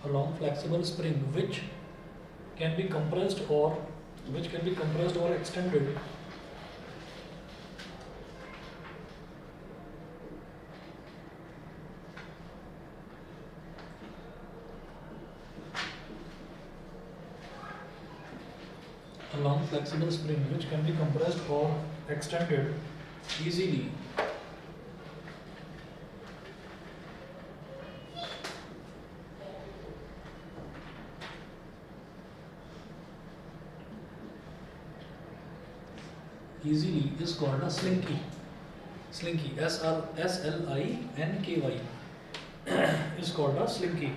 a long flexible spring which can be compressed or extended a long flexible spring which can be compressed or extended easily is called a slinky. Slinky, SLINKY is called a slinky.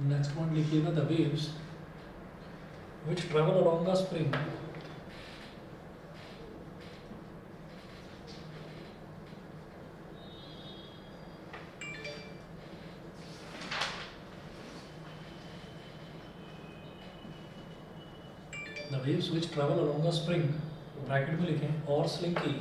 Next one लिखिएगा the waves which travel along a spring bracket में लिखें और slinky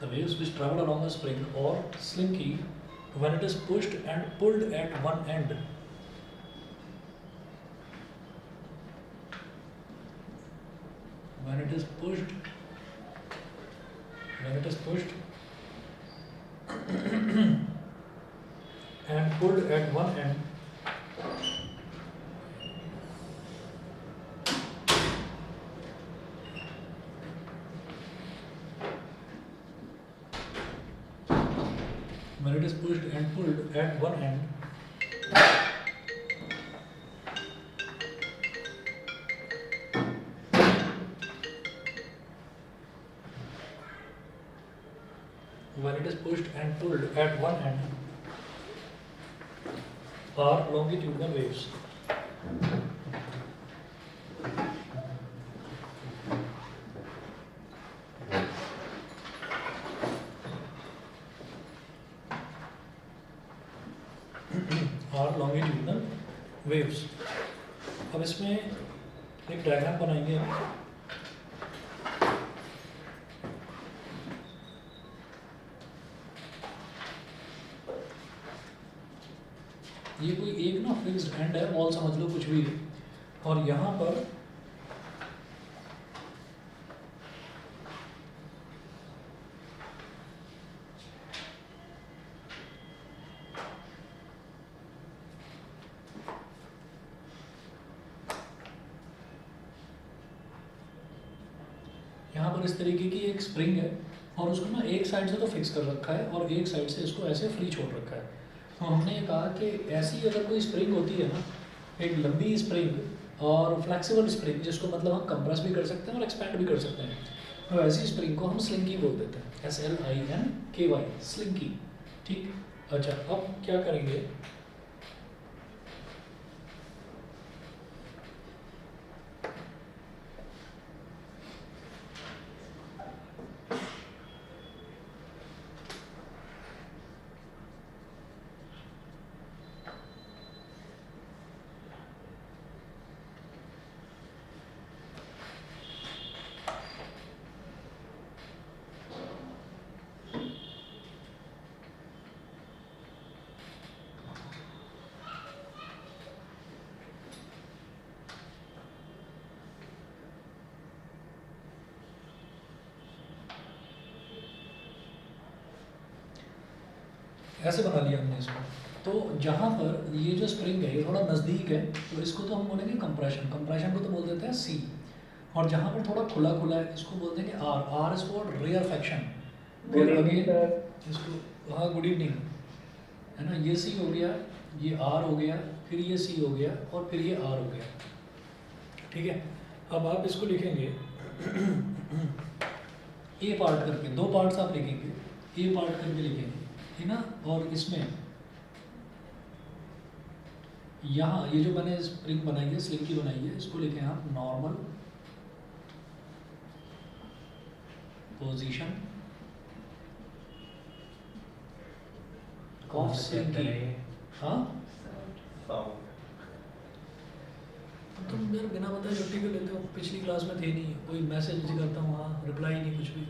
the waves which travel along a spring or slinky when it is pushed and pulled at one end when it is pushed and pulled at one end when it is pushed and pulled at one end are longitudinal waves. अब इसमें एक diagram बनाएंगे हम। ये कोई एक ना fixed and है, वॉल समझ लो कुछ भी, और यहाँ पर इस तरीके की एक स्प्रिंग है और उसको ना एक साइड से तो फिक्स कर रखा है और एक साइड से इसको ऐसे फ्री छोड़ रखा है। तो हमने ये कहा कि ऐसी अगर कोई स्प्रिंग होती है ना, एक लंबी स्प्रिंग और फ्लेक्सिबल स्प्रिंग, जिसको मतलब हम कंप्रेस भी कर सकते हैं और एक्सपैंड भी कर सकते हैं, तो ऐसी स्प्रिंग को हम स्लिंकी बोल देते हैं, SLINKY, स्लिंकी। ठीक, अच्छा अब क्या करेंगे, ऐसे बना लिया हमने इसको। तो जहाँ पर ये जो स्प्रिंग है ये थोड़ा नज़दीक है, तो इसको तो हम बोलेंगे कंप्रेशन, कंप्रेशन को तो बोल देते हैं C। और जहाँ पर थोड़ा खुला खुला है इसको बोल देंगे R इज फॉर रेयरफेक्शन। फिर अगेन इसको, हाँ गुड इवनिंग, है ना, ये C हो गया, ये R हो गया, फिर ये C हो गया और फिर ये R हो गया। ठीक है, अब आप इसको लिखेंगे A पार्ट करके, दो पार्ट्स आप लिखेंगे, A पार्ट करके लिखेंगे, है ना। और इसमें यहाँ ये जो मैंने स्प्रिंग बनाई है, स्लिंकी बनाई है, इसको लिखें आप नॉर्मल पोजीशन ऑफ स्लिंकी। हाँ तुम यार बिना बताए छुट्टी पे लेते हो, पिछली क्लास में थे नहीं, कोई मैसेज करता हूँ हाँ रिप्लाई नहीं, कुछ भी।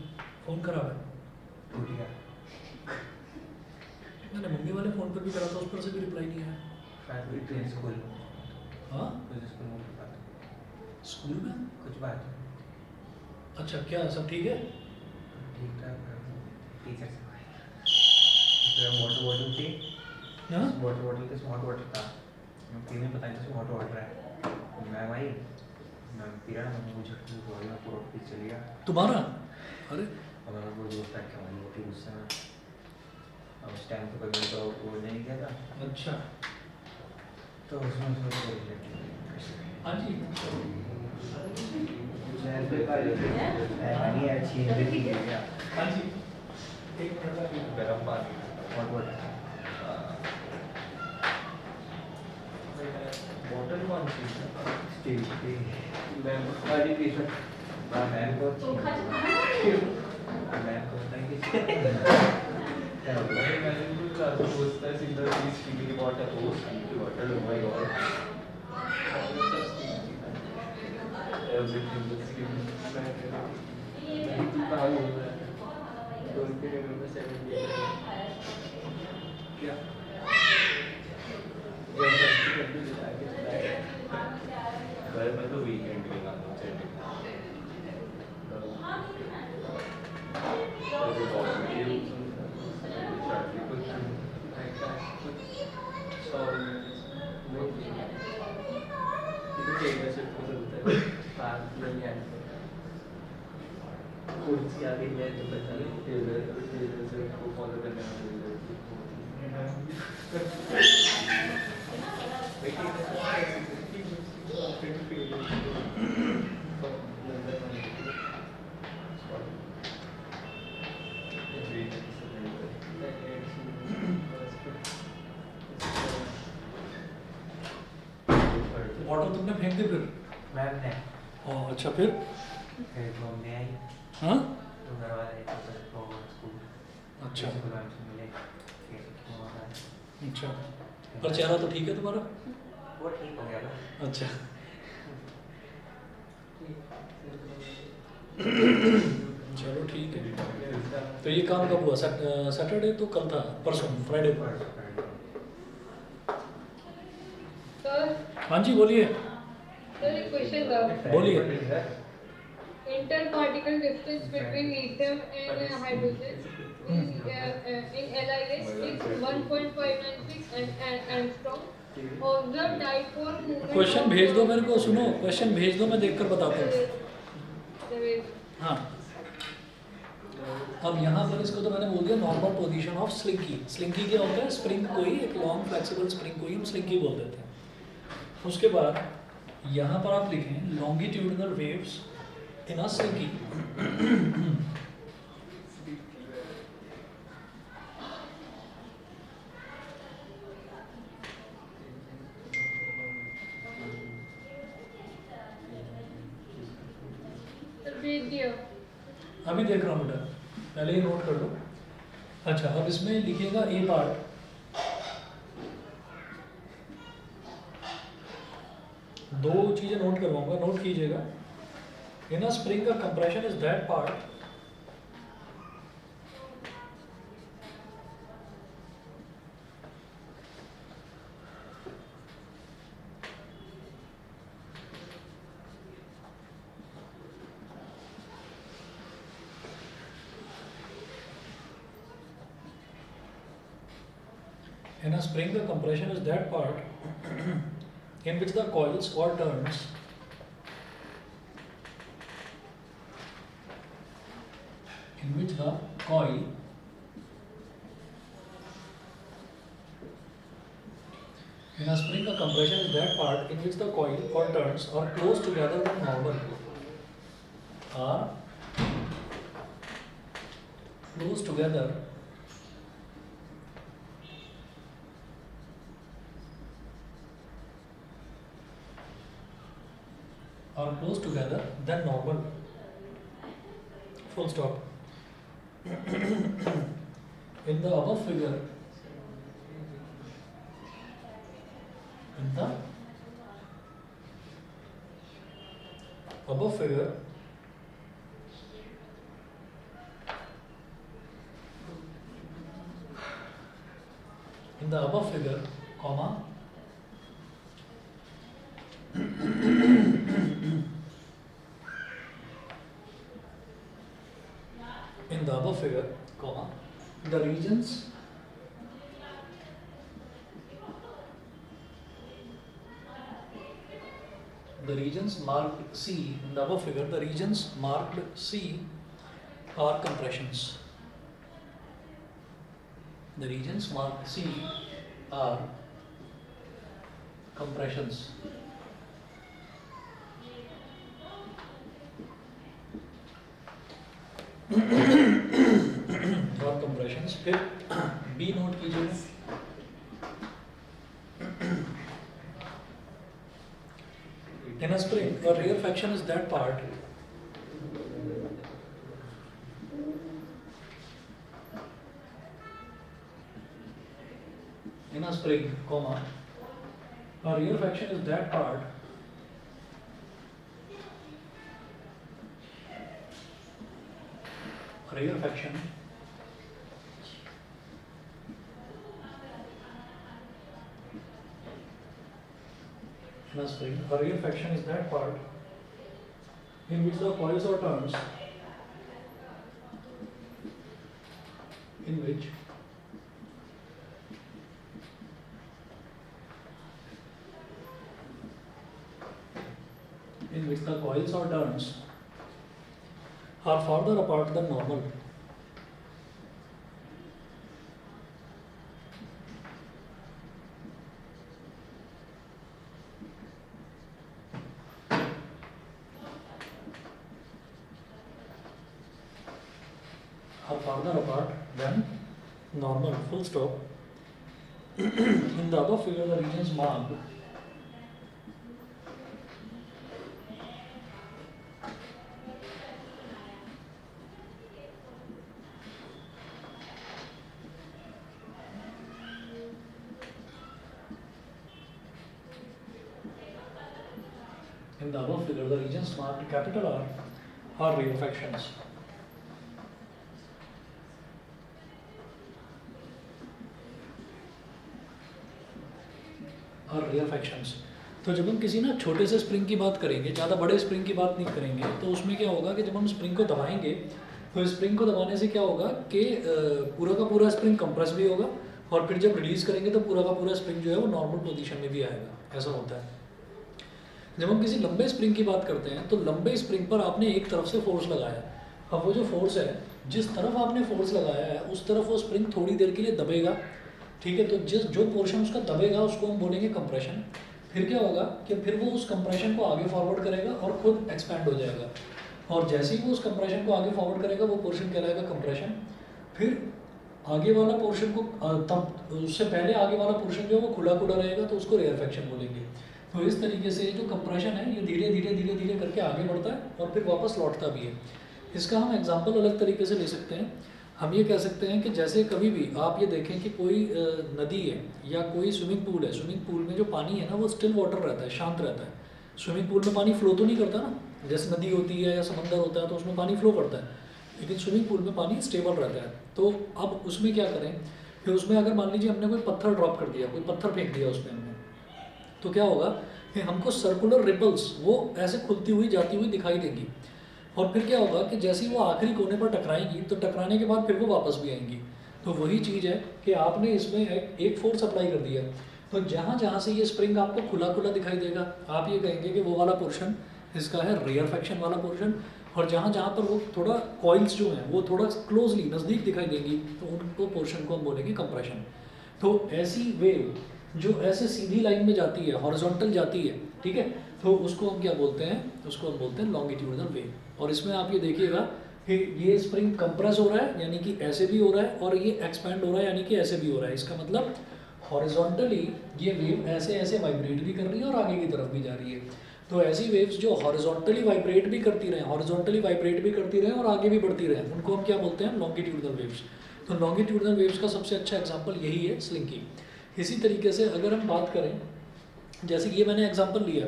फ़ोन खराब है। मैंने मम्मी वाले फ़ोन पर भी करा था, उस पर से भी रिप्लाई नहीं आया। हाँ स्कूल में कुछ बात अच्छा, क्या सब ठीक है? ठीक ठाक टीचर से वाटर बॉटल थी, हाँ वाटर बॉटल के स्मार्ट वाटर था, मैं पीने पता नहीं था स्मार्ट वाटर है। मैं भाई मैं पी रहा था, मुझे पूरा पी चल गया तुम्हारा? अरे और मैं वो दोस्त बैठ के हमारी रोटी गुस्से में उस टाइम पे कोई तो वो नहीं किया था। अच्छा तो उसमें हाँ जी नहीं अच्छी है क्या हाँ जी, एक मिनट का गर्म पानी हॉट वाटर बॉटल कौन सी स्टील की मैं वाली टी शर्ट मैं को भाई मैंने भी क्लास में पूछता है सिंगल पीस स्टील की बॉटल, ओ स्टील की bottle, oh my God everything is steel. मैं कहाँ घूम रहा है डोंट बी रिमेंबर 70 क्या मैं तो वीकेंड पे आता हूँ चैटिंग फॉलो करने बॉटल तुमने फेंक दी फिर? मैंने हाँ अच्छा फिर? घूमने आई हाँ तो घर वाले तो स्कूल अच्छा मिले अच्छा, पर चेहरा तो ठीक है तुम्हारा? वो ठीक हो गया ना। अच्छा चलो ठीक है। तो ये काम कब हुआ? सैटरडे तो कल था, परसों फ्राइडे को। सर हाँ जी बोलिए। सर एक क्वेश्चन था। बोलिए। Inter particle distance between lithium and hydrogen in LIS is 1.596 angstrom. Observe dipole movement. Question भेज दो मेरे को, सुनो क्वेश्चन भेज दो, मैं देखकर बताता हूँ। हाँ अब यहाँ पर इसको तो मैंने बोल दिया normal position of slinky. Slinky क्या होता है? स्प्रिंग को ही, एक लॉन्ग फ्लेक्सिबल स्प्रिंग को ही हम स्लिंकी बोल देते हैं। उसके बाद यहाँ पर आप लिखें longitudinal waves in a slinky. अभी देख रहा हूँ बेटा, पहले ही नोट कर लो। अच्छा अब इसमें लिखिएगा ए पार्ट, दो चीजें नोट करवाऊंगा, नोट कीजिएगा। इन अ स्प्रिंग का compression is that part in a spring the compression is that part in which the coils or turns in which the coil in a spring the compression is that part in which the coil or turns are close together than normal, are close together than normal, full stop. In the above figure above figure, comma, in the above figure, comma, the regions marked C, in the above figure, the regions marked C are compressions. The regions marked C are compressions. और compressions. फिर B note कीजिएगा. In a spring, a rarefaction is that part in a spring, comma, a rarefaction is that part rarefaction in a spring, a rarefaction is that part in which the coils or turns in which the coils or turns are farther apart than normal. Are farther apart than normal, full stop. In the above figure, the regions marked capital R are rarefactions. तो जब हम किसी ना छोटे से spring की बात करेंगे, ज़्यादा बड़े स्प्रिंग की बात नहीं करेंगे, तो उसमें क्या होगा कि जब हम स्प्रिंग को दबाएंगे तो स्प्रिंग को दबाने से क्या होगा कि पूरा का पूरा स्प्रिंग कंप्रेस भी होगा और फिर जब रिलीज़ करेंगे तो पूरा का पूरा स्प्रिंग जो है वो नॉर्मल पोजीशन में भी आएगा. ऐसा होता है. जब हम किसी लंबे स्प्रिंग की बात करते हैं तो लंबे स्प्रिंग पर आपने एक तरफ से फोर्स लगाया. अब वो जो फोर्स है, जिस तरफ आपने फोर्स लगाया है उस तरफ वो स्प्रिंग थोड़ी देर के लिए दबेगा. ठीक है, तो जो पोर्शन उसका दबेगा उसको हम बोलेंगे कंप्रेशन. फिर क्या होगा कि फिर वो उस कंप्रेशन को आगे फॉरवर्ड करेगा और खुद एक्सपैंड हो जाएगा. और जैसे ही वो उस कंप्रेशन को आगे फॉरवर्ड करेगा वो पोर्शन कहलाएगा कंप्रेशन. फिर आगे वाला पोर्शन को तब उससे पहले आगे वाला पोर्शन जो है वो खुला खुला रहेगा तो उसको रेयरफैक्शन बोलेंगे. तो इस तरीके से जो कंप्रेशन है ये धीरे धीरे करके आगे बढ़ता है और फिर वापस लौटता भी है. इसका हम एग्जांपल अलग तरीके से ले सकते हैं. हम ये कह सकते हैं कि जैसे कभी भी आप ये देखें कि कोई नदी है या कोई स्विमिंग पूल है. स्विमिंग पूल में जो पानी है ना वो स्टिल वाटर रहता है, शांत रहता है. स्विमिंग पूल में पानी फ्लो तो नहीं करता ना, जैसे नदी होती है या समंदर होता है तो उसमें पानी फ्लो करता है, लेकिन स्विमिंग पूल में पानी स्टेबल रहता है. तो अब उसमें क्या करें कि उसमें अगर मान लीजिए हमने कोई पत्थर ड्रॉप कर दिया, कोई पत्थर फेंक दिया उसमें हमने, तो क्या होगा कि हमको सर्कुलर रिपल्स वो ऐसे खुलती हुई जाती हुई दिखाई देंगी. और फिर क्या होगा कि जैसे ही वो आखिरी कोने पर टकराएंगी तो टकराने के बाद फिर वो वापस भी आएंगी. तो वही चीज़ है कि आपने इसमें एक फोर्स अप्लाई कर दिया, तो जहाँ जहाँ से ये स्प्रिंग आपको खुला खुला दिखाई देगा आप ये कहेंगे कि वो वाला पोर्शन इसका है रेयरफैक्शन वाला पोर्शन. और जहाँ जहाँ पर वो थोड़ा कॉइल्स जो हैं वो थोड़ा क्लोजली नज़दीक दिखाई देंगी तो उनको पोर्शन को हम बोलेंगे कंप्रेशन. तो ऐसी वेव जो ऐसे सीधी लाइन में जाती है, हॉरिजॉन्टल जाती है, ठीक है, तो उसको हम क्या बोलते हैं, उसको हम बोलते हैं लॉन्गिट्यूडनल वेव. और इसमें आप ये देखिएगा कि ये स्प्रिंग कंप्रेस हो रहा है यानी कि ऐसे भी हो रहा है और ये एक्सपैंड हो रहा है यानी कि ऐसे भी हो रहा है. इसका मतलब हॉरिजॉन्टली ये वेव ऐसे ऐसे वाइब्रेट भी कर रही है और आगे की तरफ भी जा रही है. तो ऐसी वेव्स जो हॉरिजॉन्टली वाइब्रेट भी करती रहें और आगे भी बढ़ती रहें, उनको हम क्या बोलते हैं, लॉन्गिट्यूडनल वेव्स. तो लॉन्गिट्यूडनल वेव्स का सबसे अच्छा एग्जांपल यही है, स्लिंग की. इसी तरीके से अगर हम बात करें, जैसे ये मैंने एग्जांपल लिया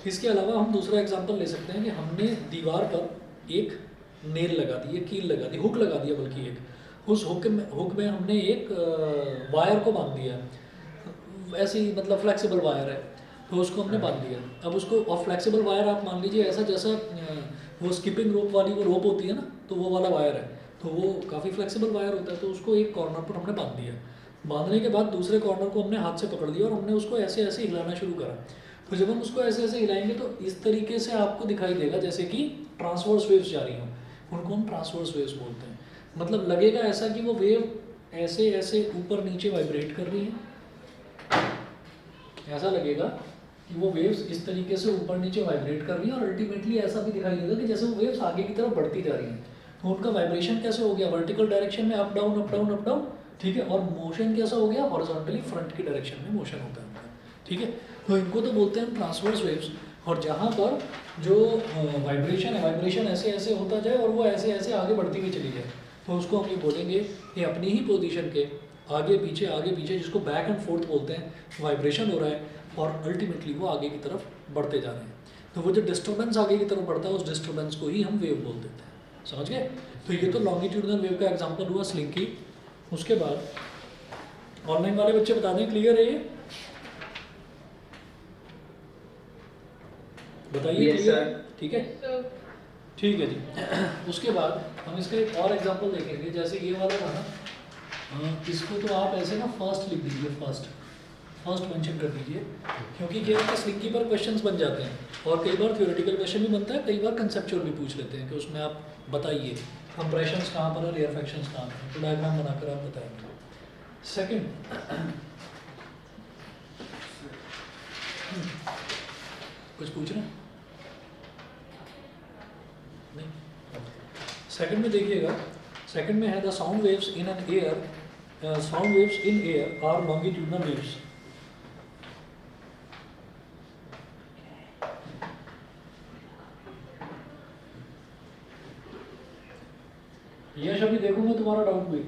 इसके अलावा हम दूसरा एग्जांपल ले सकते हैं कि हमने दीवार पर एक नेल लगा दी, एक कील लगा दी, हुक लगा दिया, बल्कि एक उस हुक में हमने एक वायर को बांध दिया, ऐसी मतलब फ्लेक्सिबल वायर है, तो उसको हमने बांध दिया। अब उसको, और फ्लेक्सिबल वायर आप मान लीजिए ऐसा जैसा वो स्किपिंग रोप वाली वो रोप होती है ना, तो वो वाला वायर है, तो वो काफ़ी फ्लेक्सिबल वायर होता है। तो उसको एक कॉर्नर पर हमने बांध दिया, बांधने के बाद दूसरे कॉर्नर को हमने हाथ से पकड़ लिया और हमने उसको ऐसे ऐसे हिलाना शुरू करा। तो जब हम उसको ऐसे ऐसे हिलाएंगे तो इस तरीके से आपको दिखाई देगा जैसे कि ट्रांसवर्स वेव्स जा रही हों, उनको हम ट्रांसवर्स वेव्स बोलते हैं। मतलब लगेगा ऐसा कि वो वेव ऐसे ऐसे ऊपर नीचे वाइब्रेट कर रही है, ऐसा लगेगा कि वो वेव्स इस तरीके से ऊपर नीचे वाइब्रेट कर रही हैं, और अल्टीमेटली ऐसा भी दिखाई देगा कि जैसे वो वेव्स आगे की तरफ बढ़ती जा रही हैं। तो उनका वाइब्रेशन कैसे हो गया, वर्टिकल डायरेक्शन में up down up down up down, ठीक है, और मोशन कैसा हो गया, हॉरिजॉन्टली फ्रंट की डायरेक्शन में मोशन होता है उनका, ठीक है। तो इनको तो बोलते हैं ट्रांसवर्स वेव्स। और जहाँ पर जो वाइब्रेशन है, वाइब्रेशन ऐसे ऐसे होता जाए और वो ऐसे ऐसे आगे बढ़ती हुई चली जाए, तो उसको हम ये बोलेंगे कि अपनी ही पोजीशन के आगे पीछे, जिसको बैक एंड फोर्थ बोलते हैं, वाइब्रेशन हो रहा है और अल्टीमेटली वो आगे की तरफ बढ़ते जा रहे हैं। तो वो जो डिस्टर्बेंस आगे की तरफ बढ़ता है, उस डिस्टर्बेंस को ही हम वेव बोल देते हैं, समझ गए। तो ये तो लॉन्गिट्यूडनल वेव का एग्जांपल हुआ स्लिंकी। उसके बाद ऑनलाइन वाले बच्चे बता दें, क्लियर है ये, बताइए Yes, क्लियर sir. है, ठीक है, So, ठीक है जी। उसके बाद हम इसका एक और एग्जांपल देखेंगे, जैसे ये वाला था ना, इसको तो आप ऐसे ना फर्स्ट लिख दीजिए, फर्स्ट मेंशन कर दीजिए, क्योंकि क्या है कि स्लिंकी पर क्वेश्चंस बन जाते हैं, और कई बार थ्योरेटिकल क्वेश्चन भी बनता है, कई बार कंसेप्चुअल भी पूछ लेते हैं कि उसमें आप बताइए कंप्रेशंस कहाँ पर है, रेयरफैक्शंस कहाँ पर है, तो डायग्राम बनाकर आप बताएंगे। सेकंड, कुछ पूछ रहे हैं? नहीं। सेकंड में देखिएगा, सेकंड में है the sound waves in an air, sound waves in air are longitudinal waves. Yash अभी देखूंगा तुम्हारा डाउट भी।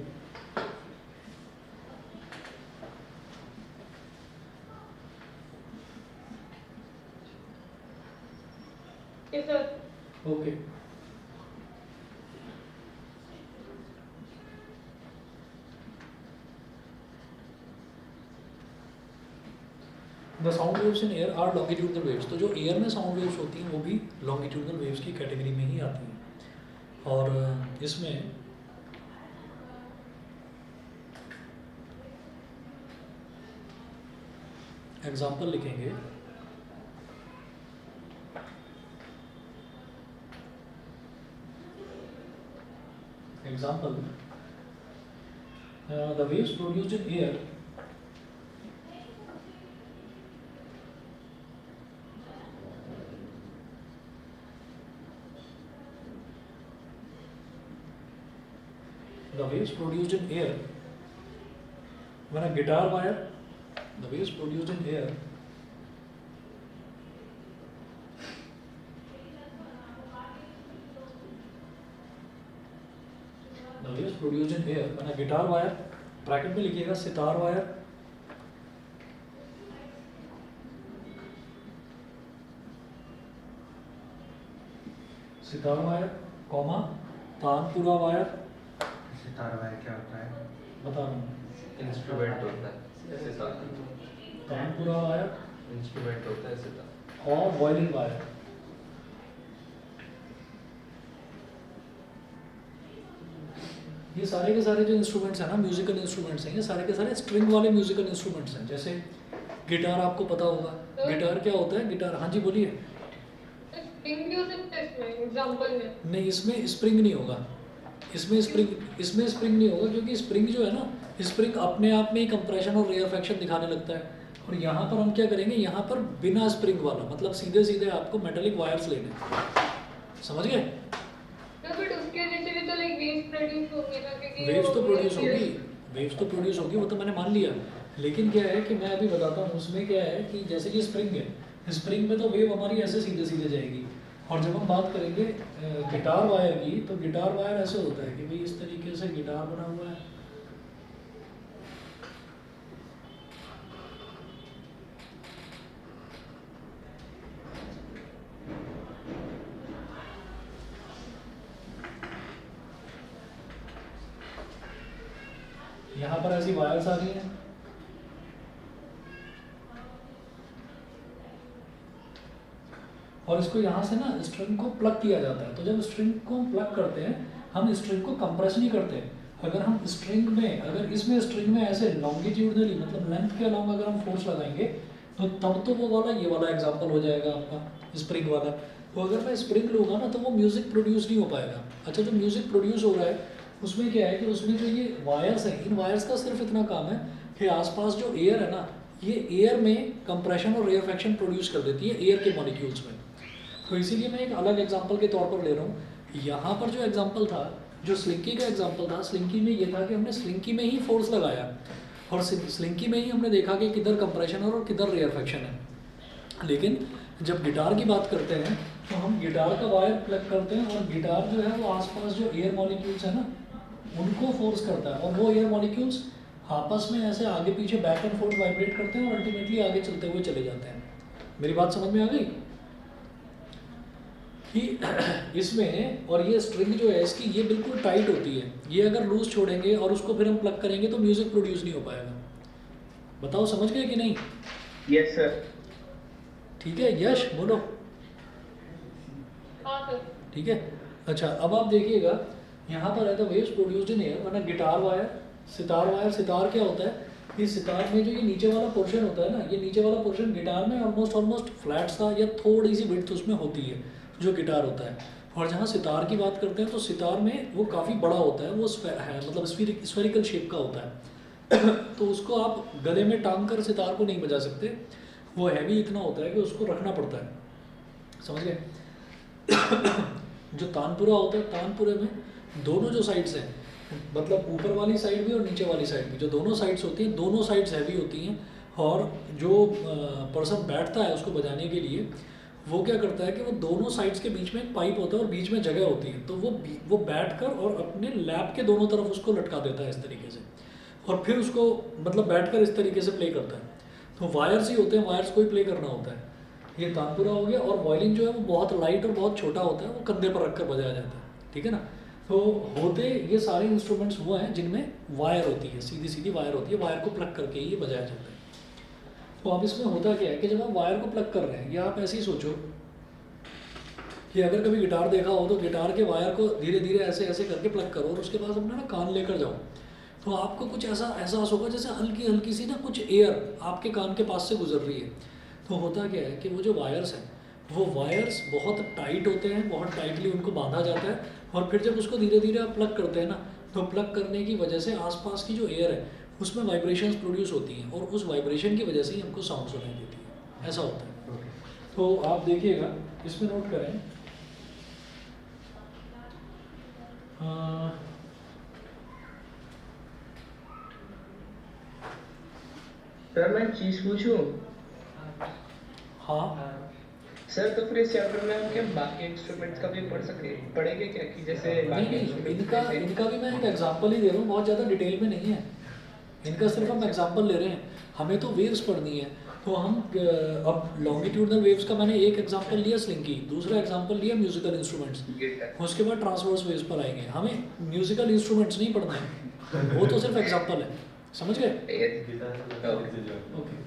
yes, sir. Okay, the sound waves in air are longitudinal waves. तो जो एयर में साउंड वेव्स होती हैं वो भी लॉन्गिट्यूडनल वेव्स की कैटेगरी में ही आती हैं। और इसमें एग्जाम्पल लिखेंगे, example the waves produced in air the waves produced in air when a guitar wire, the waves produced in air the waves produced in air when a guitar wire, bracket में लिखिएगा sitar wire, sitar wire comma tanpura wire, sitar wire क्या होता है? बता रहा हूँ, instrument होता है ऐसे साथ, तानपुरा वायर इंस्ट्रूमेंट होता है ऐसे साथ। और वायलिन वायर। ये सारे के सारे जो इंस्ट्रूमेंट्स हैं ना, म्यूजिकल इंस्ट्रूमेंट्स हैं, ये सारे के सारे स्ट्रिंग वाले म्यूजिकल इंस्ट्रूमेंट्स हैं। जैसे गिटार आपको पता होगा, गिटार क्या होता है, गिटार, हाँ जी बोलिए। स्प्रिंग यूज सकते हैं इसमें एग्जांपल में? नहीं, इसमें स्प्रिंग नहीं होगा, इसमें स्प्रिंग नहीं होगा, क्योंकि स्प्रिंग जो है ना, स्प्रिंग अपने आप में ही कंप्रेशन और रेयरफैक्शन दिखाने लगता है। और यहाँ पर हम क्या करेंगे, यहाँ पर बिना स्प्रिंग वाला, मतलब सीधे सीधे आपको मेटेलिक वायर्स लेने, समझ गए। तो बट उसके वजह से भी तो लाइक वेव्स प्रोड्यूस होंगे ना, क्योंकि वेव्स तो प्रोड्यूस होगी, वेव्स तो प्रोड्यूस होगी, वो तो मैंने मान लिया। लेकिन क्या है कि मैं अभी बताता हूँ, उसमें क्या है कि जैसे कि स्प्रिंग है, स्प्रिंग में तो वेव हमारी ऐसे सीधे सीधे जाएगी। और जब हम बात करेंगे गिटार वायर की, तो गिटार वायर ऐसे होता है कि भाई इस तरीके से गिटार बना हुआ है, यहाँ पर ऐसी वायर्स आ रही हैं, और इसको यहाँ से ना स्ट्रिंग को प्लग किया जाता है। तो जब स्ट्रिंग को हम प्लग करते हैं, हम स्ट्रिंग को कंप्रेस नहीं करते। अगर हम स्ट्रिंग में, अगर इसमें स्ट्रिंग में ऐसे लॉन्गिट्यूडनली मतलब लेंथ के अलॉन्ग अगर हम फोर्स लगाएंगे तो तब तो वो वाला ये वाला एग्जांपल हो जाएगा आपका स्प्रिंग वाला। तो अगर मैं स्प्रिंग लूँगा ना तो वो म्यूज़िक प्रोड्यूस नहीं हो पाएगा। अच्छा, जो म्यूज़िक प्रोड्यूस हो रहा है उसमें क्या है कि उसमें जो ये वायर्स हैं, इन वायर्स का सिर्फ इतना काम है कि आसपास जो एयर है ना, ये एयर में कंप्रेशन और रेयरफेक्शन प्रोड्यूस कर देती है एयर के मॉलिक्यूल्स में। तो इसीलिए मैं एक अलग एग्जांपल के तौर पर ले रहा हूँ। यहाँ पर जो एग्जांपल था, जो स्लिंकी का एग्जांपल था, स्लिंकी में ये था कि हमने स्लिंकी में ही फोर्स लगाया और स्लिंकी में ही हमने देखा कि किधर कंप्रेशन है और किधर रेयरफेक्शन है। लेकिन जब गिटार की बात करते हैं तो हम गिटार का वायर प्लग करते हैं और गिटार जो है वो आसपास जो एयर मॉलिक्यूल्स है ना उनको फोर्स करता है, और वो एयर मॉलिक्यूल्स आपस में ऐसे आगे पीछे बैक एंड फोर्थ वाइब्रेट करते हैं और अल्टीमेटली आगे चलते हुए चले जाते हैं। मेरी बात समझ में आ गई कि इसमें, और ये स्ट्रिंग जो है इसकी ये बिल्कुल टाइट होती है, ये अगर लूज छोड़ेंगे और उसको फिर हम प्लग करेंगे तो म्यूजिक प्रोड्यूस नहीं हो पाएगा। बताओ समझ गए कि नहीं? Yes sir. ठीक है, यश बोलो। हाँ सर। ठीक है, अच्छा अब आप देखिएगा यहाँ पर है the waves produced in air, वरना guitar wire, sitar wire. Sitar क्या होता है कि सितार में जो ये नीचे वाला पोर्शन होता है ना, ये नीचे वाला पोर्शन गिटार में ऑलमोस्ट फ्लैट सा या थोड़ी सी विड्थ उसमें होती है जो गिटार होता है। और जहाँ सितार की बात करते हैं तो सितार में वो काफ़ी बड़ा होता है, वो है मतलब स्फेरिकल शेप का होता है तो उसको आप गले में टांग कर सितार को नहीं बजा सकते, वो हैवी इतना होता है कि उसको रखना पड़ता है, समझ गए? जो तानपुरा होता है, तानपुरे में दोनों जो साइड्स हैं, मतलब ऊपर वाली साइड भी और नीचे वाली साइड भी, जो दोनों साइड्स होती हैं, दोनों साइड्स हैवी होती हैं। और जो पर्सन बैठता है उसको बजाने के लिए, वो क्या करता है कि वो दोनों साइड्स के बीच में एक पाइप होता है और बीच में जगह होती है, तो वो बैठकर और अपने लैप के दोनों तरफ उसको लटका देता है इस तरीके से, और फिर उसको मतलब बैठकर इस तरीके से प्ले करता है। तो वायर्स ही होते हैं, वायर्स को ही प्ले करना होता है। ये तानपुरा हो गया। और वायलिन जो है वो बहुत लाइट और बहुत छोटा होता है, वो कंधे पर रखकर बजाया जाता है, ठीक है ना? तो होते ये सारे इंस्ट्रूमेंट्स वो हैं जिनमें वायर होती है, सीधी सीधी वायर होती है, वायर को प्लग करके ही ये बजाया जाता है। तो अब इसमें होता क्या है कि जब आप वायर को प्लग कर रहे हैं, या आप ऐसे ही सोचो कि अगर कभी गिटार देखा हो तो गिटार के वायर को धीरे धीरे ऐसे ऐसे करके प्लग करो और उसके पास अपना ना कान लेकर जाओ, तो आपको कुछ ऐसा एहसास होगा जैसे हल्की हल्की सी ना कुछ एयर आपके कान के पास से गुजर रही है। तो होता क्या है कि वो जो वायर्स हैं, वो वायर्स बहुत टाइट होते हैं, बहुत टाइटली उनको बांधा जाता है, और फिर जब उसको धीरे धीरे आप प्लग करते हैं ना, तो प्लग करने की वजह से आसपास की जो एयर है उसमें वाइब्रेशंस प्रोड्यूस होती हैं, और उस वाइब्रेशन की वजह से ही हमको साउंड सुनाई देती है, ऐसा होता है। तो आप देखिएगा, इसमें नोट करें, सर मैं चीज पूछूं? हाँ सर तो फिर इस चैप्टर में हम क्या बाकी इंस्ट्रूमेंट्स का भी पढ़ेंगे क्या, कि जैसे नहीं नहीं, इनका भी मैं एक एग्जांपल ही दे रहा हूँ, बहुत ज़्यादा डिटेल में नहीं है, इनका सिर्फ हम एग्जांपल ले रहे हैं। हमें तो वेव्स पढ़नी है, तो हम अब लॉन्गिट्यूडनल वेव्स का मैंने एक एग्जांपल लिया स्लिंकी, दूसरा एग्जांपल लिया म्यूजिकल इंस्ट्रूमेंट्स, उसके बाद ट्रांसवर्स वेव्स पर आएंगे। हमें म्यूजिकल इंस्ट्रूमेंट्स नहीं पढ़ना है, वो तो सिर्फ एग्जांपल है, समझ गए? ओके,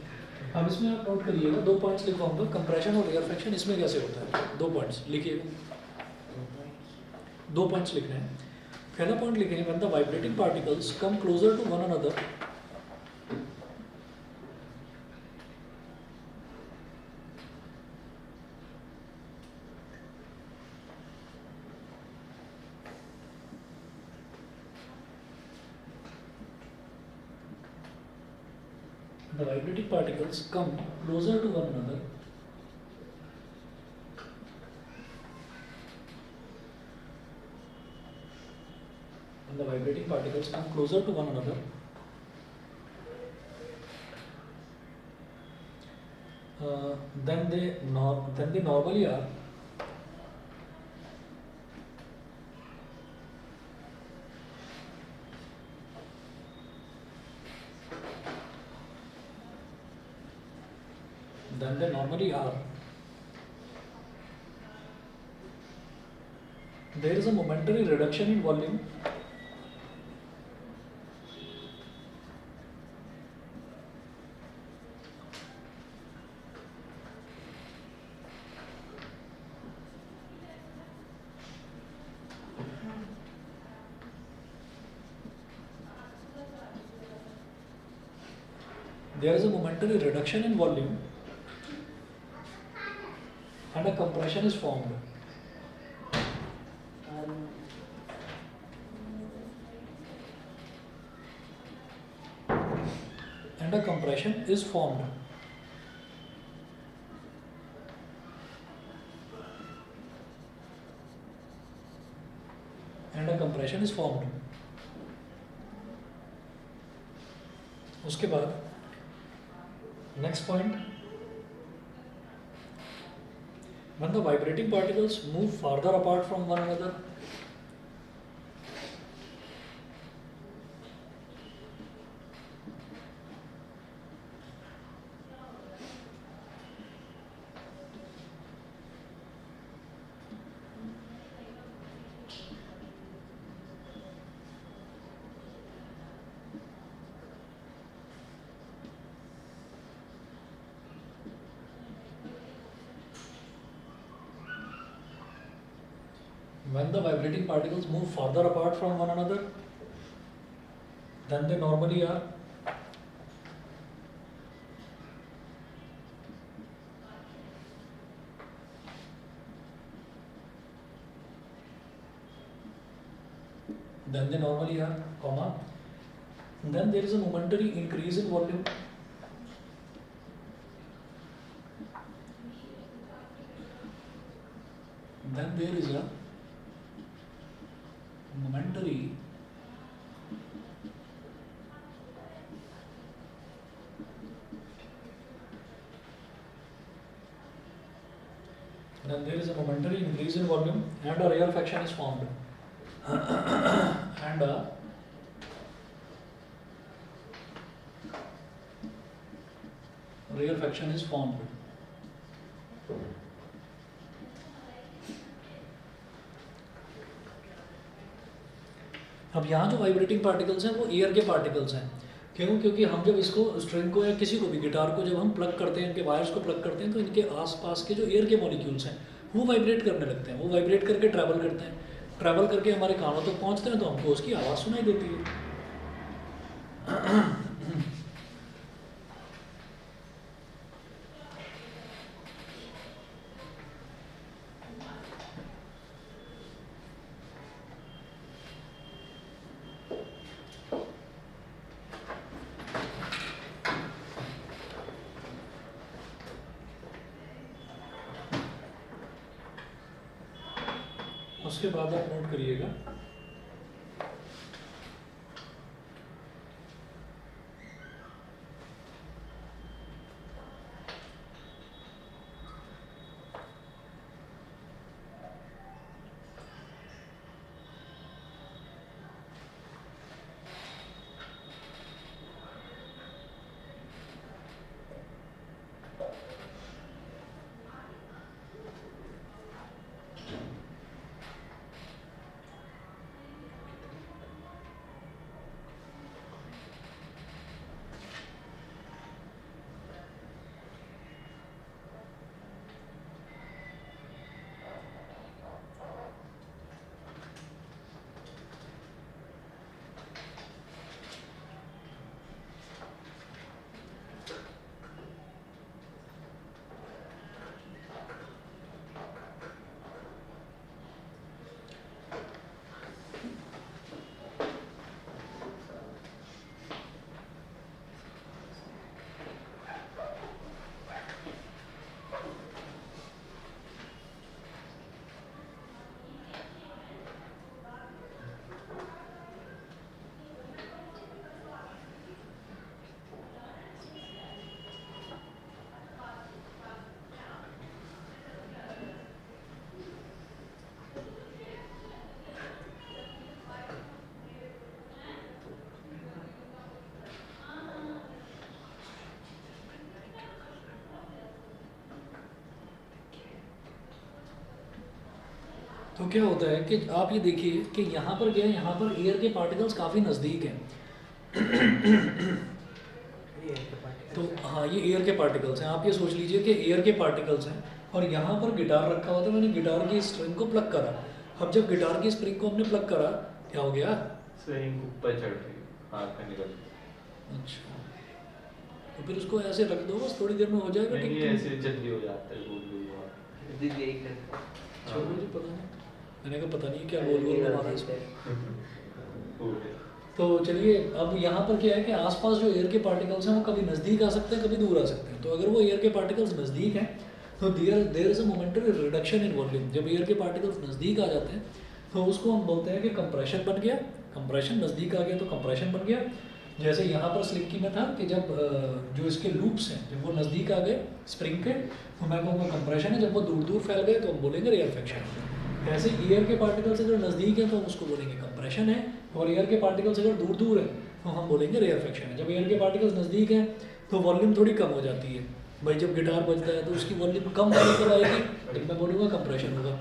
अब इसमें आप नोट करिएगा, 2 पॉइंट्स लिखवाऊंगा, कंप्रेशन और रेयरफेक्शन इसमें कैसे होता है। 2 पॉइंट्स लिखिएगा, 2 पॉइंट्स लिखने हैं। पहला पॉइंट लिखेंगे, when the vibrating particles come closer to one another, the vibrating particles come closer to one another, when the vibrating particles come closer to one another, then they normally are there is a momentary reduction in volume there is a momentary reduction in volume and a compression is formed. And a compression is formed. And a compression is formed. उसके बाद next point, when the vibrating particles move farther apart from one another, when the vibrating particles move farther apart from one another than they normally are, comma, then there is a momentary increase in volume. Then there is a momentary increase in volume and a rarefaction is formed. And a rarefaction is formed. अब यहाँ जो vibrating particles हैं वो air के particles हैं। क्यों? क्योंकि हम जब इसको स्ट्रिंग को या किसी को भी गिटार को जब हम प्लग करते हैं, इनके वायर्स को प्लग करते हैं, तो इनके आसपास के जो एयर के मॉलिक्यूल्स हैं वो वाइब्रेट करने लगते हैं। वो वाइब्रेट करके ट्रैवल करते हैं, ट्रैवल करके हमारे कानों तक पहुँचते हैं, तो हमको उसकी आवाज़ सुनाई देती है। उसके बाद आप नोट करिएगा तो क्या होता है कि आप ये देखिए कि यहाँ पर क्या है, यहाँ पर एयर के पार्टिकल्स काफ़ी नज़दीक हैं। तो हाँ, ये एयर के पार्टिकल्स हैं। आप ये सोच लीजिए कि एयर के पार्टिकल्स हैं और यहाँ पर गिटार रखा हुआ था, मैंने गिटार की स्ट्रिंग को प्लग करा। अब जब गिटार की स्ट्रिंग को हमने प्लग करा, क्या हो गया? स्ट्रिंग ऊपर चढ़ गई, हाथ में निकल गई। अच्छा, तो फिर उसको ऐसे रख दो, बस थोड़ी देर में हो जाएगा। नहीं ठीक ऐसे जल्दी हो जाता है गोल गोल हुआ दीदी यही करते हैं। चलो जी, पता नहीं, मैंने कहा पता नहीं क्या गोल गोल घुमाना है इसको। हो गया तो चलिए, अब यहाँ पर क्या है कि आसपास जो एयर के पार्टिकल्स हैं वो कभी नज़दीक आ सकते हैं, कभी दूर आ सकते हैं। तो अगर वो एयर के पार्टिकल्स नज़दीक हैं तो there is a momentary reduction in volume. जब एयर के पार्टिकल्स नज़दीक आ जाते हैं तो उसको हम बोलते हैं कि कंप्रेशन बन गया। कंप्रेशन नज़दीक आ गया तो कंप्रेशन बन गया। जैसे यहाँ पर स्लिप की में था कि जब जो इसके लूप्स हैं जब वो नज़दीक आ गए स्प्रिंग के, तो मैं कहूँगा कंप्रेशन है। जब वो दूर दूर फैल गए तो हम बोलेंगे रेयरफेक्शन। ऐसे एयर के पार्टिकल्स अगर नज़दीक है तो हम उसको बोलेंगे कंप्रेशन है, और एयर के पार्टिकल्स अगर दूर दूर है तो हम बोलेंगे रेयरफेक्शन है। जब एयर के पार्टिकल्स नज़दीक हैं तो वॉल्यूम थोड़ी कम हो जाती है। भाई जब गिटार बजता है तो उसकी वॉल्यूम कम वाली कब आएगी, जब मैं बोलूँगा कंप्रेशन होगा।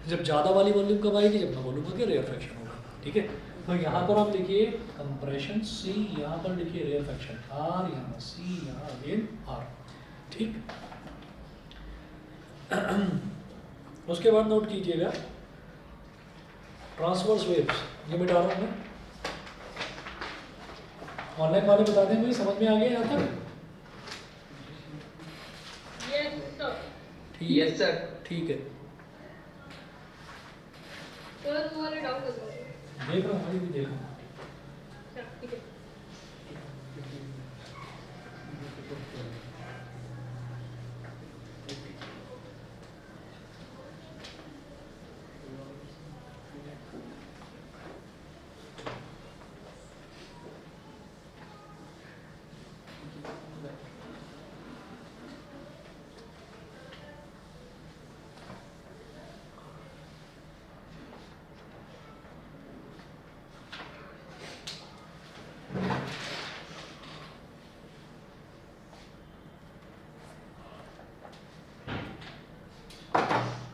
जब ज़्यादा वाली वॉल्यूम कब आएगी, जब मैं बोलूँगा कि रेयरफेक्शन होगा। ठीक है, तो यहाँ पर आप लिखिए कंप्रेशन सी, यहाँ पर लिखिए रेयरफेक्शन आर, यहाँ सी, यहाँ अगेन आर। ठीक, उसके बाद नोट कीजिएगा ट्रांसवर्स वेव्स, ये मिटा रहा हूँ मैं। ऑनलाइन वाले बता दें मुझे, समझ में आ गया यहाँ तक? Yes, sir. ठीक Yes, sir. ठीक है, सर तुम्हारे डाउट हो गए। देख रहा हूँ, अभी भी देख रहा हूँ। अच्छा, ठीक है।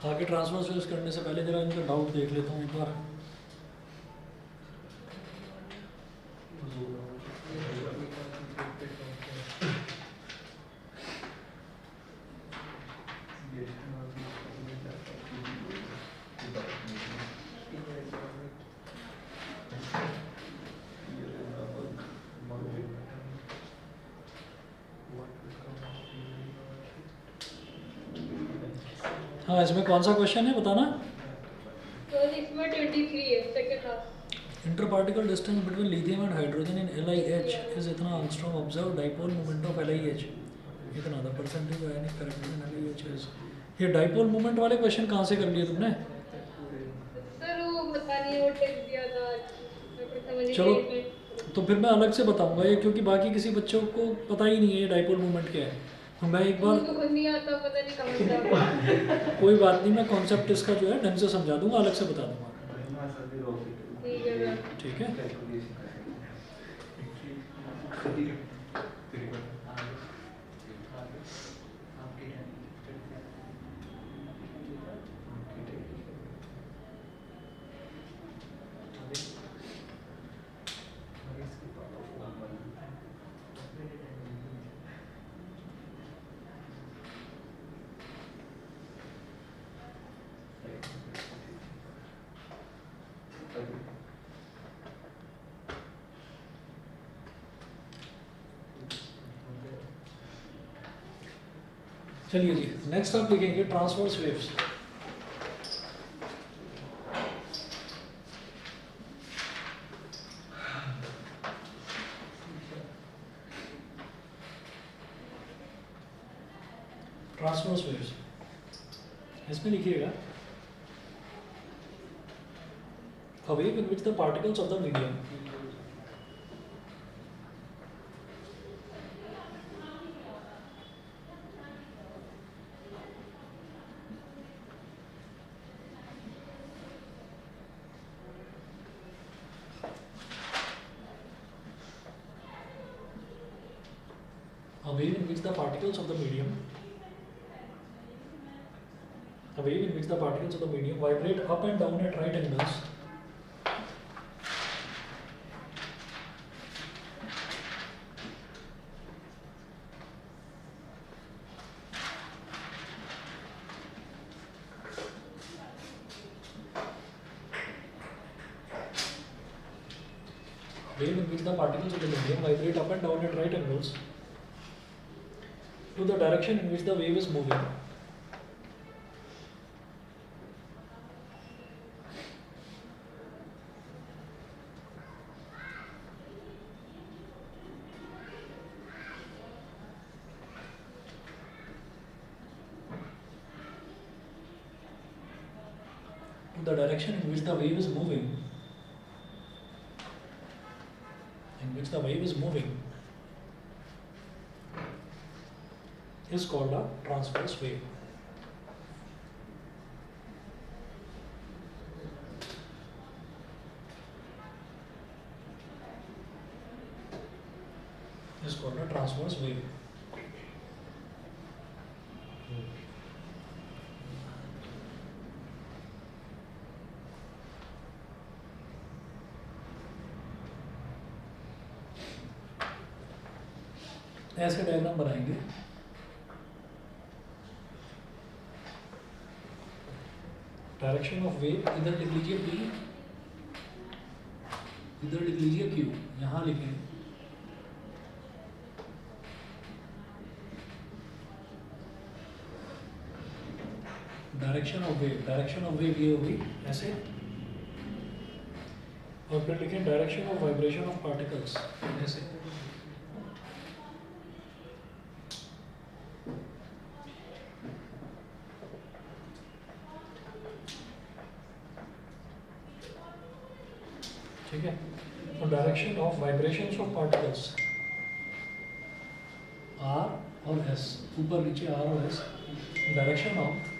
आगे ट्रांसफर यूज करने से पहले जरा इनका डाउट देख लेता हूँ एक बार। हाँ, इसमें कौन सा क्वेश्चन है बताना? सर इसमें 23 है, second half. Interparticle distance between lithium and hydrogen in LiH is इतना angstrom. Observe dipole moment of LiH. इतना the percentage of ionic character in LiH is. ये dipole moment वाले क्वेश्चन कहाँ से कर लिए तुमने? सर वो पता नहीं, वो टेस्ट दिया था, मैं कुछ समझ नहीं चलो, पाई। तो फिर मैं अलग से बताऊंगा ये, क्योंकि बाकी किसी बच्चों को पता ही नहीं है ये डाइपोल मोमेंट क्या है। तो मैं एक बार, उनको खुद नहीं आता, पता नहीं कहाँ से आता। कोई बात नहीं, मैं कॉन्सेप्ट इसका जो है ढंग से समझा दूंगा, अलग से बता दूंगा। ठीक है सर। ठीक है, चलिए जी, नेक्स्ट आप लिखेंगे ट्रांसवर्स वेव्स। ट्रांसवर्स वेव्स इसमें लिखिएगा a wave in which the particles of the medium a wave in which the particles of the medium vibrate up and down at right angles wave in which the particles of the medium vibrate up and down at right angles to the direction in which the wave is moving. To the direction in which the wave is moving. In which the wave is moving is called a transverse wave. Is called a transverse wave. ऐसे diagram बनाएंगे। Direction of wave इधर लिख लीजिए P, इधर लिख लीजिए Q, यहाँ लिखें direction of wave. Direction of wave ये होगी ऐसे, और फिर लिखें direction of vibration of particles ऐसे। ठीक है, तो direction of vibrations of particles R और S, ऊपर नीचे R और S, direction of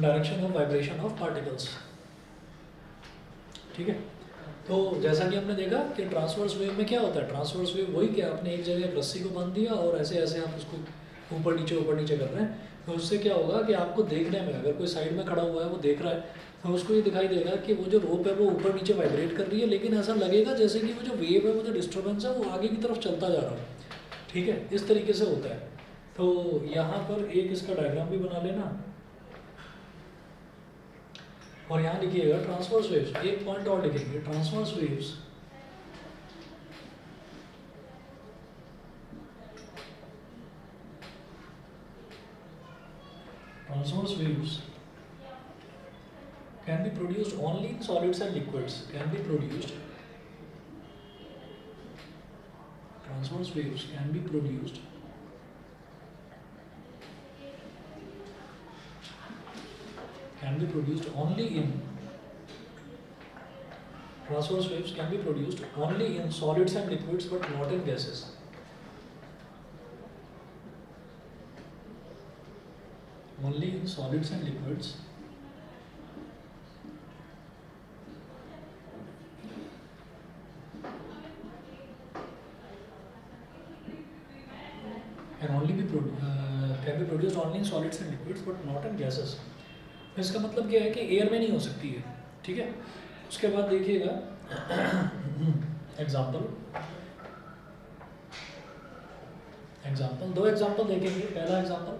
direction of vibration of particles. ठीक है, तो जैसा कि हमने देखा कि ट्रांसवर्स वेव में क्या होता है, ट्रांसवर्स वेव वही कि आपने एक जगह एक रस्सी को बांध दिया और ऐसे ऐसे आप उसको ऊपर नीचे कर रहे हैं, तो उससे क्या होगा कि आपको देखने में, अगर कोई साइड में खड़ा हुआ है वो देख रहा है, तो उसको ये दिखाई देगा कि वो जो रोप है वो ऊपर नीचे वाइब्रेट कर रही है, लेकिन ऐसा लगेगा जैसे कि वो जो वेव है, वो जो डिस्टर्बेंस है वो आगे की तरफ चलता जा रहा है। ठीक है, इस तरीके से होता है। तो यहाँ पर एक इसका डायग्राम भी बना लेना, और यहाँ लिखिएगा ट्रांसवर्स वेव्स। एक पॉइंट और लिखेंगे, transverse waves transverse waves can be produced only in solids and liquids. Can be produced, transverse waves can be produced only in, transverse waves can be produced only in solids and liquids, but not in gases. Only in solids and liquids, can only be can be produced only in solids and liquids, but not in gases. तो इसका मतलब क्या है कि air में नहीं हो सकती है। ठीक है, उसके बाद देखिएगा एग्जाम्पल दो एग्जाम्पल देखेंगे। पहला एग्जाम्पल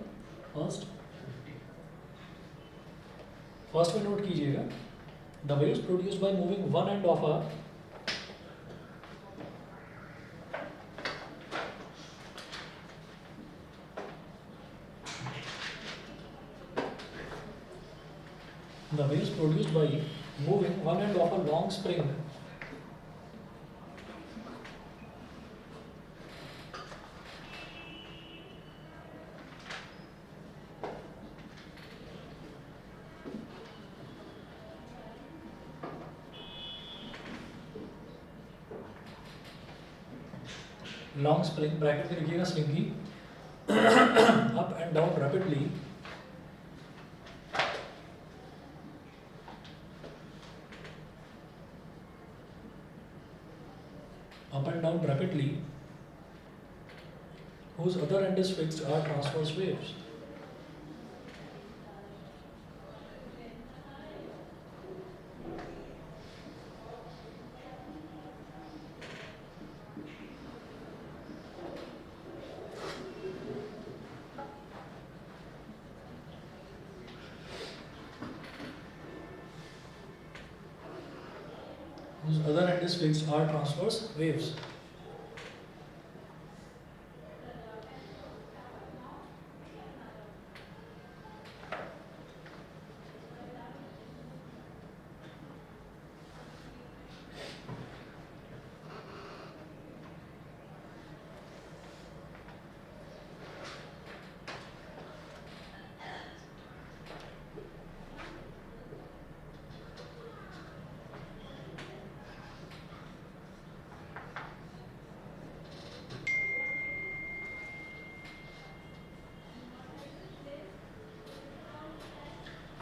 फर्स्ट में नोट कीजिएगा, the waves produced by moving one end of a the waves produced by moving one end of a long spring long spring, bracket में लिखिएगा स्लिंगी, up and down rapidly whose other end is fixed, are transverse waves. whose other end is fixed are transverse waves.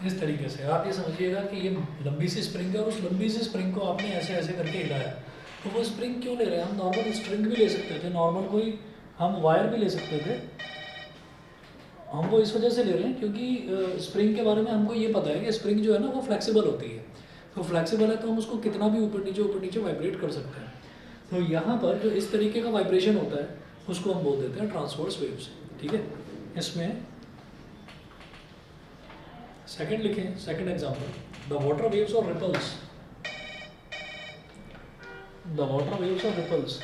इस तरीके से आप ये समझिएगा कि ये लंबी सी स्प्रिंग है और उस लंबी सी स्प्रिंग को आपने ऐसे ऐसे करके हिलाया, तो वो स्प्रिंग क्यों ले रहे हैं? हम नॉर्मल स्ट्रिंग भी ले सकते थे, नॉर्मल कोई हम वायर भी ले सकते थे। हम वो इस वजह से ले रहे हैं क्योंकि स्प्रिंग के बारे में हमको ये पता है कि स्प्रिंग जो है ना वो फ्लेक्सिबल होती है। तो फ्लेक्सिबल है तो हम उसको कितना भी ऊपर नीचे वाइब्रेट कर सकते हैं। तो यहाँ पर जो इस तरीके का वाइब्रेशन होता है उसको हम बोल देते हैं ट्रांसवर्स वेव्स। ठीक है, इसमें सेकंड लिखें, second example, the water waves और रिपल्स, द वाटर वेव्स और ripples.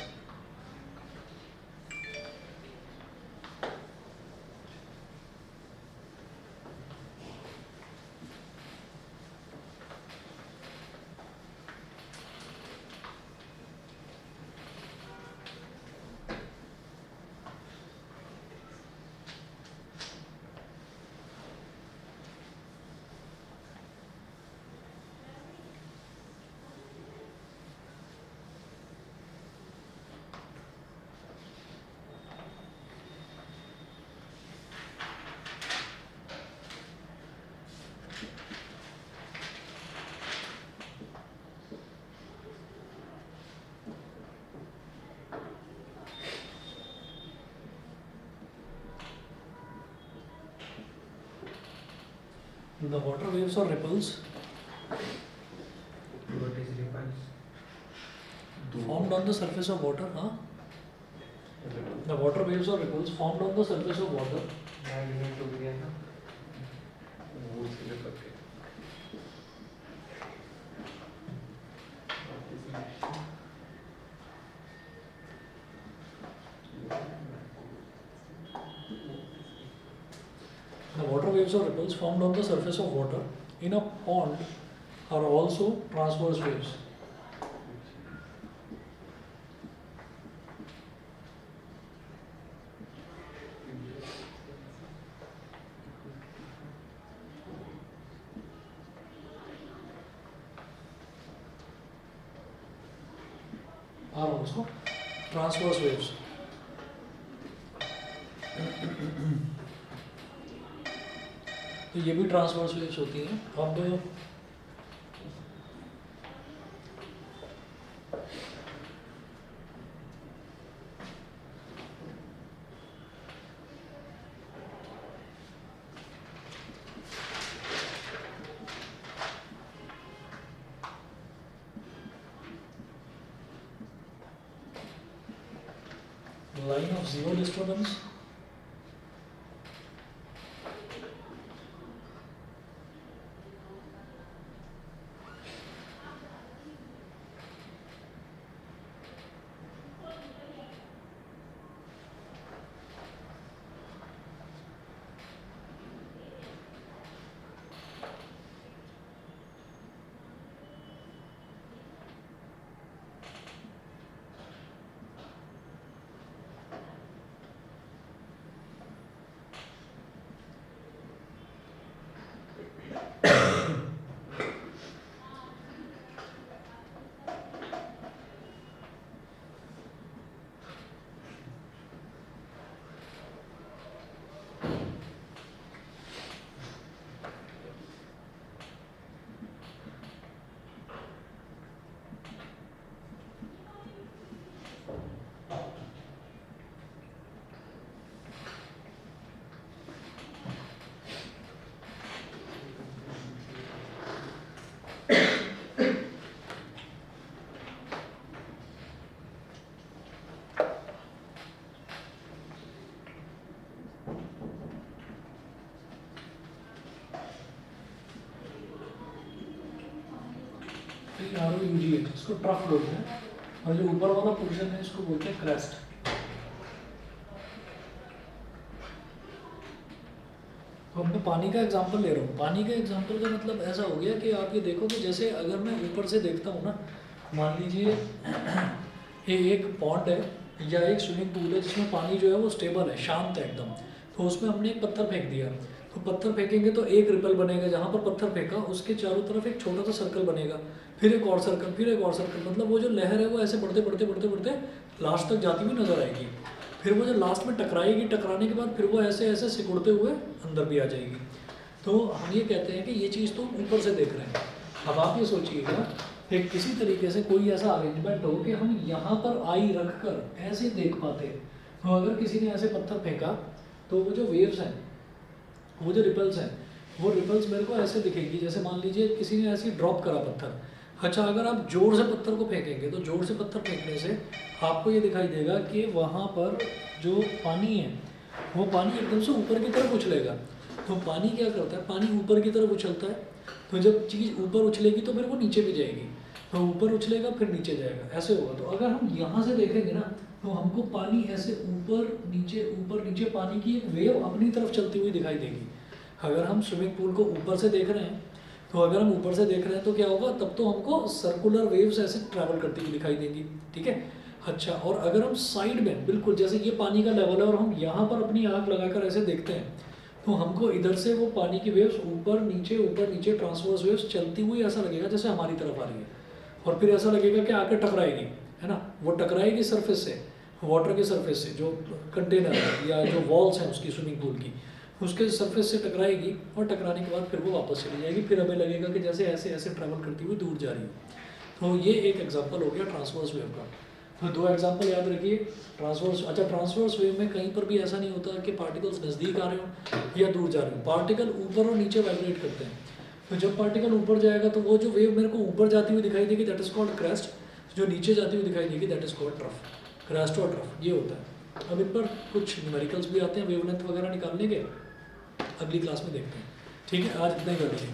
The water waves or ripples What is ripples? formed on the surface of water, huh? The water waves or ripples formed on the surface of water मैं unit to गया था वो इसलिए करके The water waves or ripples formed on the surface of water in a pond are also transverse waves. Are also transverse waves. तो ये भी transverse waves होती हैं। अब line of zero disturbance, TROUGH, इसको ट्रफ बोलते हैं, और जो ऊपर वाला पोर्शन है इसको बोलते हैं क्रेस्ट। तो मैं पानी का एग्जांपल ले रहा हूँ। पानी का एग्जांपल का मतलब ऐसा हो गया कि आप ये देखो कि जैसे अगर मैं ऊपर से देखता हूँ ना, मान लीजिए ये एक पॉन्ड है या एक स्विमिंग पूल है जिसमें पानी जो है वो स्टेबल है, शांत है एकदम। तो उसमें हमने एक पत्थर फेंक दिया, तो पत्थर फेंकेंगे तो एक रिपल बनेगा, जहाँ पर पत्थर फेंका उसके चारों तरफ एक छोटा सा सर्कल बनेगा, फिर एक और सर्कल, फिर एक और सर्कल। मतलब वो जो लहर है वो ऐसे बढ़ते बढ़ते बढ़ते बढ़ते लास्ट तक जाती हुई नजर आएगी। फिर वो जो लास्ट में टकराएगी, टकराने के बाद फिर वो ऐसे ऐसे सिकुड़ते हुए अंदर भी आ जाएगी। तो हम ये कहते हैं कि ये चीज़ तो ऊपर से देख रहे हैं। अब आप ये सोचिएगा कि किसी तरीके से कोई ऐसा अरेंजमेंट हो कि हम यहाँ पर आई रख कर ऐसे देख पाते। तो अगर किसी ने ऐसे पत्थर फेंका तो वो जो वेव्स हैं, वो जो रिपल्स हैं, वो रिपल्स मेरे को ऐसे दिखेंगी। जैसे मान लीजिए किसी ने ऐसे ड्रॉप करा पत्थर, अच्छा अगर आप जोर से पत्थर को फेंकेंगे तो जोर से पत्थर फेंकने से आपको ये दिखाई देगा कि वहाँ पर जो पानी है वो पानी एकदम से ऊपर की तरफ उछलेगा। तो पानी क्या करता है, पानी ऊपर की तरफ उछलता है, तो जब चीज़ ऊपर उछलेगी तो फिर वो नीचे भी जाएगी, तो ऊपर उछलेगा फिर नीचे जाएगा, ऐसे होगा। तो अगर हम यहाँ से देखेंगे ना तो हमको पानी ऐसे ऊपर नीचे पानी की एक वेव अपनी तरफ चलती हुई दिखाई देगी। अगर हम स्विमिंग पूल को ऊपर से देख रहे हैं, तो अगर हम ऊपर से देख रहे हैं तो क्या होगा, तब तो हमको सर्कुलर वेव्स ऐसे ट्रैवल करती हुई दिखाई देंगी, ठीक है। अच्छा, और अगर हम साइड में बिल्कुल जैसे ये पानी का लेवल है और हम यहाँ पर अपनी आँख लगाकर ऐसे देखते हैं, तो हमको इधर से वो पानी की वेव्स ऊपर नीचे ट्रांसवर्स वेव्स चलती हुई ऐसा लगेगा जैसे हमारी तरफ आ रही है, और फिर ऐसा लगेगा कि आकर टकराएगी, है ना। वो टकराएगी सरफेस से, वाटर के सरफेस से, जो कंटेनर है या जो वॉल्स हैं उसकी स्विमिंग पूल की, उसके सरफेस से टकराएगी, और टकराने के बाद फिर वो वापस चली जाएगी। फिर हमें लगेगा कि जैसे ऐसे ऐसे ट्रैवल करती हुई दूर जा रही है। तो ये एक एग्जांपल हो गया ट्रांसवर्स वेव का। तो दो एग्जांपल याद रखिए, ट्रांसवर्स। अच्छा, ट्रांसवर्स वेव में कहीं पर भी ऐसा नहीं होता कि पार्टिकल्स नज़दीक आ रहे हो या दूर जा रहे हो, पार्टिकल ऊपर और नीचे वाइब्रेट करते हैं। तो जब पार्टिकल ऊपर जाएगा तो वो जो वेव मेरे को ऊपर जाती हुई दिखाई देगी, दैट इज कॉल्ड क्रेस्ट। जो नीचे जाती हुई दिखाई देगी, that is called trough. Crest और ट्रफ ये होता है। अब इन पर कुछ न्यूमेरिकल्स भी आते हैं वेवलेंथ वगैरह निकालने के, अगली क्लास में देखते हैं। ठीक है, आज इतना ही कर लीजिए।